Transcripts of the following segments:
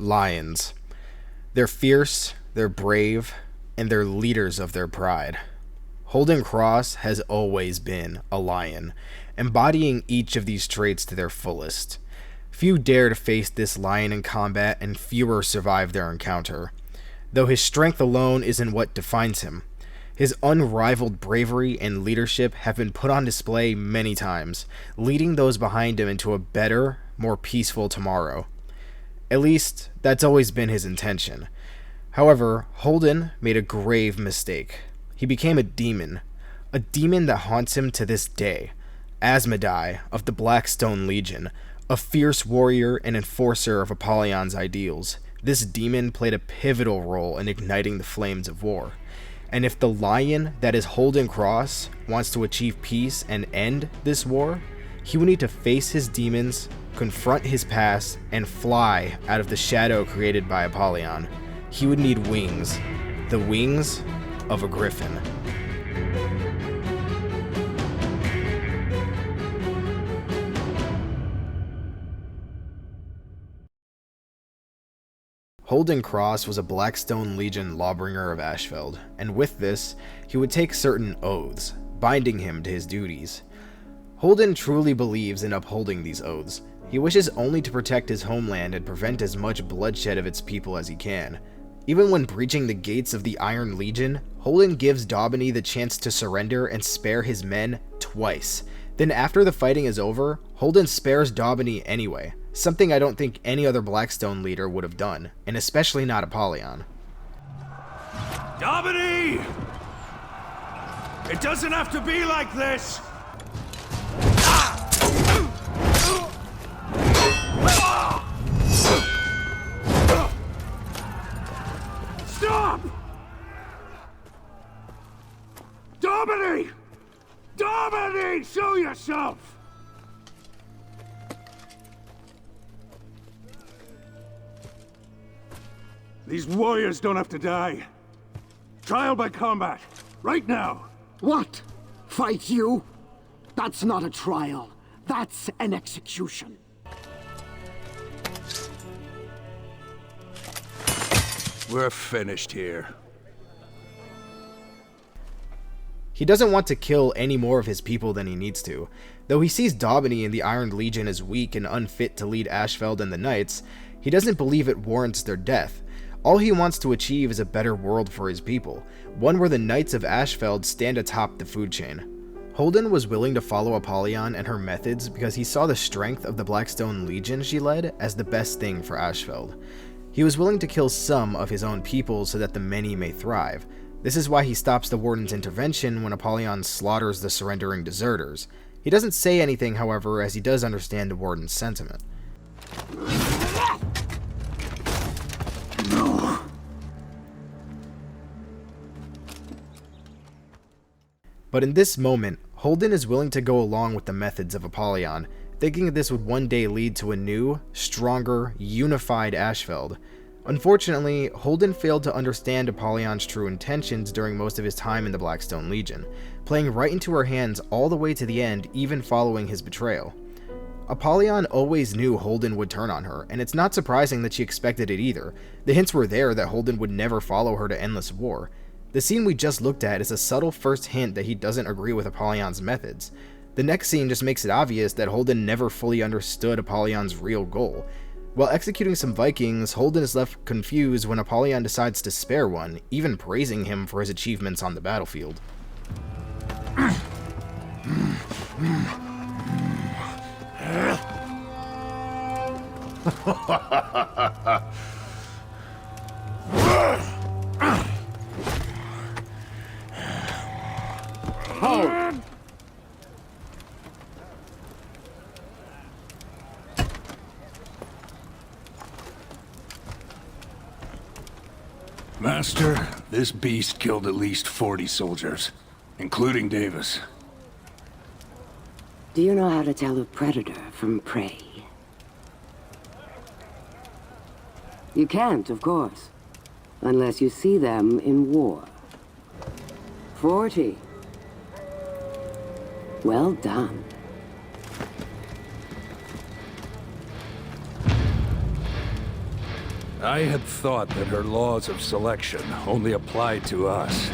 Lions. They're fierce, they're brave, and they're leaders of their pride. Holden Cross has always been a lion, embodying each of these traits to their fullest. Few dare to face this lion in combat, and fewer survive their encounter. Though his strength alone isn't what defines him, his unrivaled bravery and leadership have been put on display many times, leading those behind him into a better, more peaceful tomorrow. At least, that's always been his intention. However, Holden made a grave mistake. He became a demon that haunts him to this day. Asmodai of the Blackstone Legion, a fierce warrior and enforcer of Apollyon's ideals. This demon played a pivotal role in igniting the flames of war. And if the lion that is Holden Cross wants to achieve peace and end this war, he will need to face his demons, confront his past, and fly out of the shadow created by Apollyon. He would need wings. The wings of a Gryphon. Holden Cross was a Blackstone Legion lawbringer of Ashfeld, and with this, he would take certain oaths, binding him to his duties. Holden truly believes in upholding these oaths. He wishes only to protect his homeland and prevent as much bloodshed of its people as he can. Even when breaching the gates of the Iron Legion, Holden gives Daubeny the chance to surrender and spare his men twice. Then after the fighting is over, Holden spares Daubeny anyway, something I don't think any other Blackstone leader would have done, and especially not Apollyon. Daubeny! It doesn't have to be like this! Stop! Daubeny! Daubeny! Show yourself! These warriors don't have to die. Trial by combat. Right now. What? Fight you? That's not a trial. That's an execution. We're finished here. He doesn't want to kill any more of his people than he needs to. Though he sees Daubeny and the Iron Legion as weak and unfit to lead Ashfeld and the Knights, he doesn't believe it warrants their death. All he wants to achieve is a better world for his people, one where the Knights of Ashfeld stand atop the food chain. Holden was willing to follow Apollyon and her methods because he saw the strength of the Blackstone Legion she led as the best thing for Ashfeld. He was willing to kill some of his own people so that the many may thrive. This is why he stops the Warden's intervention when Apollyon slaughters the surrendering deserters. He doesn't say anything, however, as he does understand the Warden's sentiment. But in this moment, Holden is willing to go along with the methods of Apollyon, thinking that this would one day lead to a new, stronger, unified Ashfeld. Unfortunately, Holden failed to understand Apollyon's true intentions during most of his time in the Blackstone Legion, playing right into her hands all the way to the end, even following his betrayal. Apollyon always knew Holden would turn on her, and it's not surprising that she expected it either. The hints were there that Holden would never follow her to endless war. The scene we just looked at is a subtle first hint that he doesn't agree with Apollyon's methods. The next scene just makes it obvious that Holden never fully understood Apollyon's real goal. While executing some Vikings, Holden is left confused when Apollyon decides to spare one, even praising him for his achievements on the battlefield. Hold! Master, this beast killed at least 40 soldiers, including Davis. Do you know how to tell a predator from prey? You can't, of course, unless you see them in war. 40. Well done. I had thought that her laws of selection only applied to us.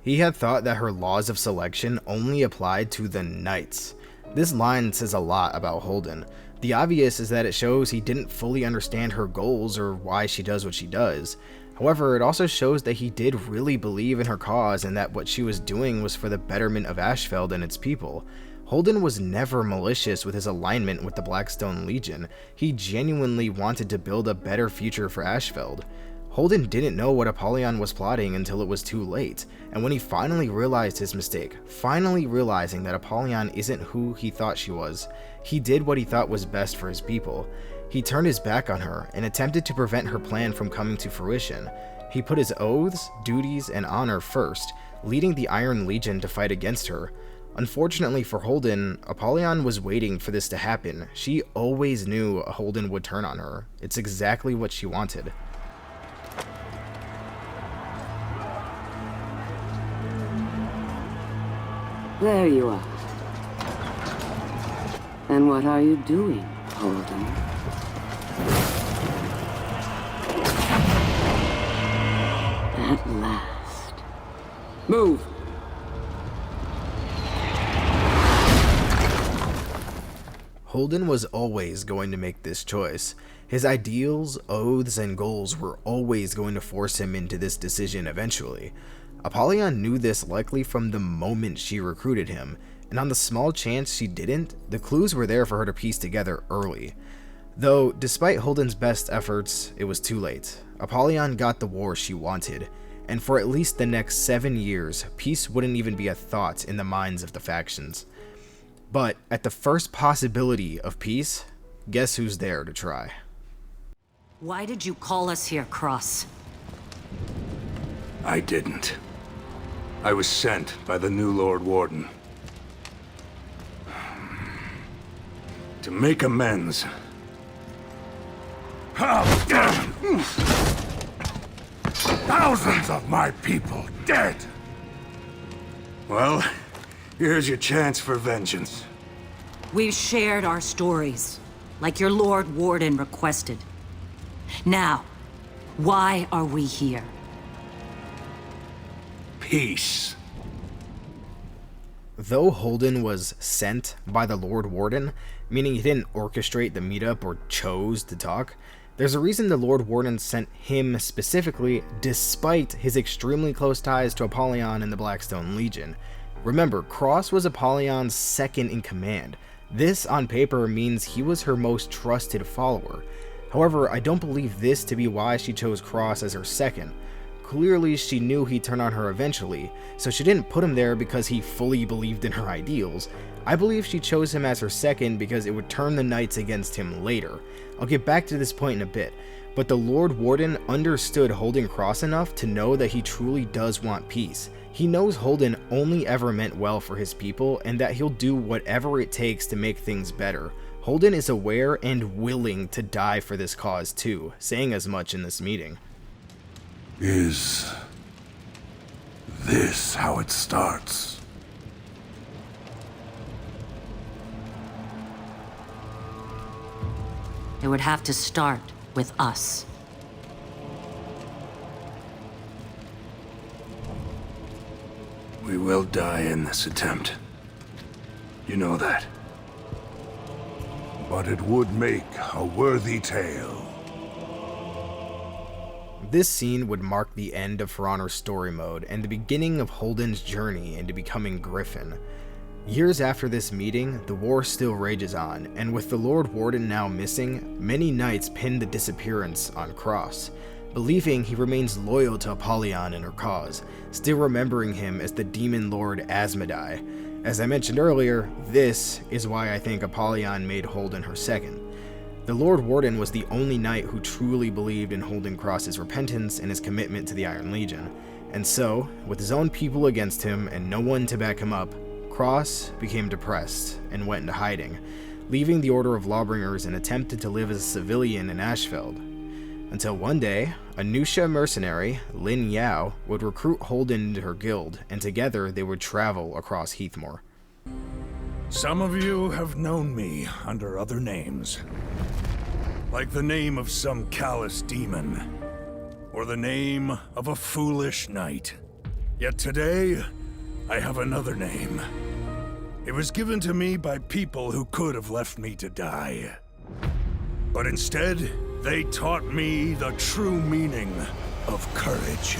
He had thought that her laws of selection only applied to the knights. This line says a lot about Holden. The obvious is that it shows he didn't fully understand her goals or why she does what she does. However, it also shows that he did really believe in her cause and that what she was doing was for the betterment of Ashfeld and its people. Holden was never malicious with his alignment with the Blackstone Legion. He genuinely wanted to build a better future for Ashfeld. Holden didn't know what Apollyon was plotting until it was too late, and when he finally realized his mistake, finally realizing that Apollyon isn't who he thought she was, he did what he thought was best for his people. He turned his back on her and attempted to prevent her plan from coming to fruition. He put his oaths, duties, and honor first, leading the Iron Legion to fight against her. Unfortunately for Holden, Apollyon was waiting for this to happen. She always knew Holden would turn on her. It's exactly what she wanted. There you are. And what are you doing, Holden? At last. Move! Holden was always going to make this choice. His ideals, oaths, and goals were always going to force him into this decision eventually. Apollyon knew this likely from the moment she recruited him, and on the small chance she didn't, the clues were there for her to piece together early. Though, despite Holden's best efforts, it was too late. Apollyon got the war she wanted, and for at least the next 7 years, peace wouldn't even be a thought in the minds of the factions. But at the first possibility of peace, guess who's there to try? Why did you call us here, Cross? I didn't. I was sent by the new Lord Warden. To make amends. Thousands of my people dead! Well, here's your chance for vengeance. We've shared our stories, like your Lord Warden requested. Now, why are we here? Peace. Though Holden was sent by the Lord Warden, meaning he didn't orchestrate the meetup or chose to talk, there's a reason the Lord Warden sent him specifically, despite his extremely close ties to Apollyon and the Blackstone Legion. Remember, Cross was Apollyon's second in command. This, on paper, means he was her most trusted follower. However, I don't believe this to be why she chose Cross as her second. Clearly, she knew he'd turn on her eventually, so she didn't put him there because he fully believed in her ideals. I believe she chose him as her second because it would turn the knights against him later. I'll get back to this point in a bit, but the Lord Warden understood Holden Cross enough to know that he truly does want peace. He knows Holden only ever meant well for his people and that he'll do whatever it takes to make things better. Holden is aware and willing to die for this cause too, saying as much in this meeting. Is this how it starts? It would have to start with us. We will die in this attempt. You know that. But it would make a worthy tale. This scene would mark the end of For Honor's story mode and the beginning of Holden's journey into becoming Gryphon. Years after this meeting, the war still rages on, and with the Lord Warden now missing, many knights pin the disappearance on Cross, believing he remains loyal to Apollyon and her cause, still remembering him as the demon lord Asmodai. As I mentioned earlier, this is why I think Apollyon made Holden her second. The Lord Warden was the only knight who truly believed in Holden Cross's repentance and his commitment to the Iron Legion, and so, with his own people against him and no one to back him up, Cross became depressed and went into hiding, leaving the Order of Lawbringers and attempted to live as a civilian in Ashfeld. Until one day, a Nusha mercenary, Lin Yao, would recruit Holden into her guild, and together they would travel across Heathmoor. Some of you have known me under other names. like the name of some callous demon, or the name of a foolish knight. Yet today, I have another name. It was given to me by people who could have left me to die. But instead, they taught me the true meaning of courage.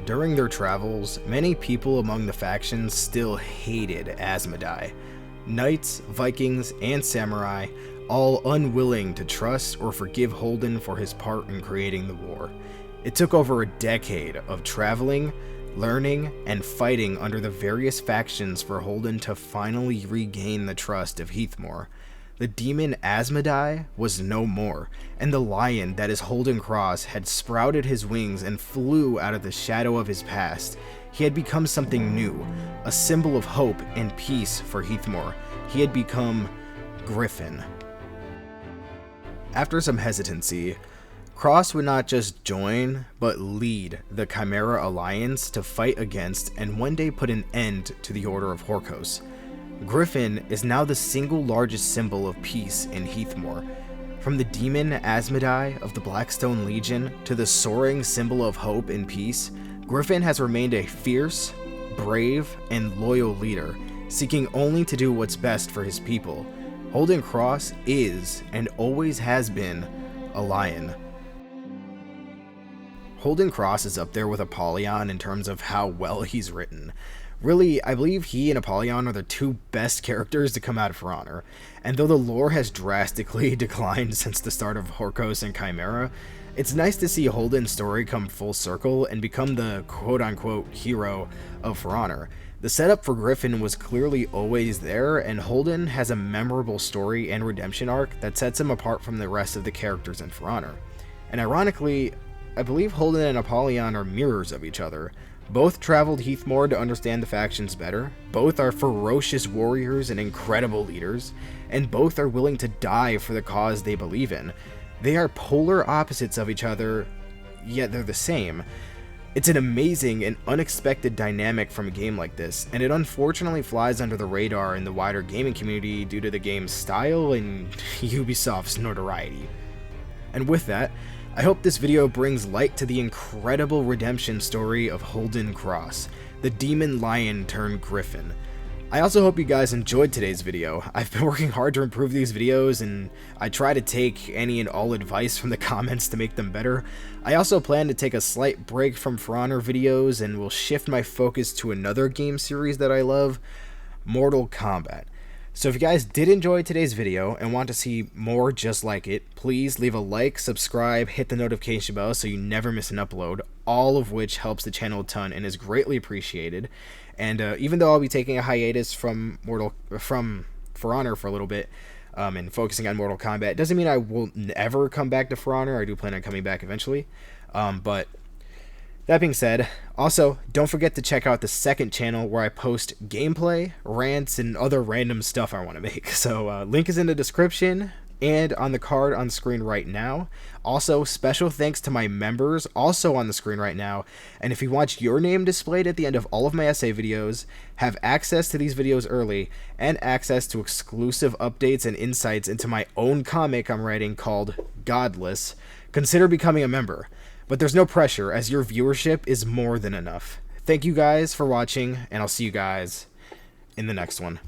During their travels, many people among the factions still hated Asmodai. Knights, Vikings, and samurai, all unwilling to trust or forgive Holden for his part in creating the war. It took over a decade of traveling, learning, and fighting under the various factions for Holden to finally regain the trust of Heathmoor. The demon Asmodai was no more, and the lion that is Holden Cross had sprouted his wings and flew out of the shadow of his past. He had become something new, a symbol of hope and peace for Heathmoor. He had become Gryphon. After some hesitancy, Cross would not just join, but lead the Chimera Alliance to fight against and one day put an end to the Order of Horkos. Gryphon is now the single largest symbol of peace in Heathmoor. From the demon Asmodai of the Blackstone Legion to the soaring symbol of hope and peace, Gryphon has remained a fierce, brave, and loyal leader, seeking only to do what's best for his people. Holden Cross is, and always has been, a lion. Holden Cross is up there with Apollyon in terms of how well he's written. Really, I believe he and Apollyon are the two best characters to come out of For Honor, and though the lore has drastically declined since the start of Horkos and Chimera, it's nice to see Holden's story come full circle and become the quote-unquote hero of For Honor. The setup for Gryphon was clearly always there, and Holden has a memorable story and redemption arc that sets him apart from the rest of the characters in For Honor. And ironically, I believe Holden and Apollyon are mirrors of each other. Both traveled Heathmoor to understand the factions better, both are ferocious warriors and incredible leaders, and both are willing to die for the cause they believe in. They are polar opposites of each other, yet they're the same. It's an amazing and unexpected dynamic from a game like this, and it unfortunately flies under the radar in the wider gaming community due to the game's style and Ubisoft's notoriety. And with that, I hope this video brings light to the incredible redemption story of Holden Cross, the demon lion turned Gryphon. I also hope you guys enjoyed today's video. I've been working hard to improve these videos, and I try to take any and all advice from the comments to make them better. I also plan to take a slight break from For Honor videos and will shift my focus to another game series that I love, Mortal Kombat. So if you guys did enjoy today's video and want to see more just like it, please leave a like, subscribe, hit the notification bell so you never miss an upload, all of which helps the channel a ton and is greatly appreciated. And even though I'll be taking a hiatus from For Honor for a little bit and focusing on Mortal Kombat, doesn't mean I will never come back to For Honor. I do plan on coming back eventually. But that being said, also, don't forget to check out the second channel where I post gameplay, rants, and other random stuff I want to make. So, link is in the description and on the card on the screen right now. Also, special thanks to my members, also on the screen right now. And if you want your name displayed at the end of all of my essay videos, have access to these videos early, and access to exclusive updates and insights into my own comic I'm writing called Godless, consider becoming a member. But there's no pressure, as your viewership is more than enough. Thank you guys for watching, and I'll see you guys in the next one.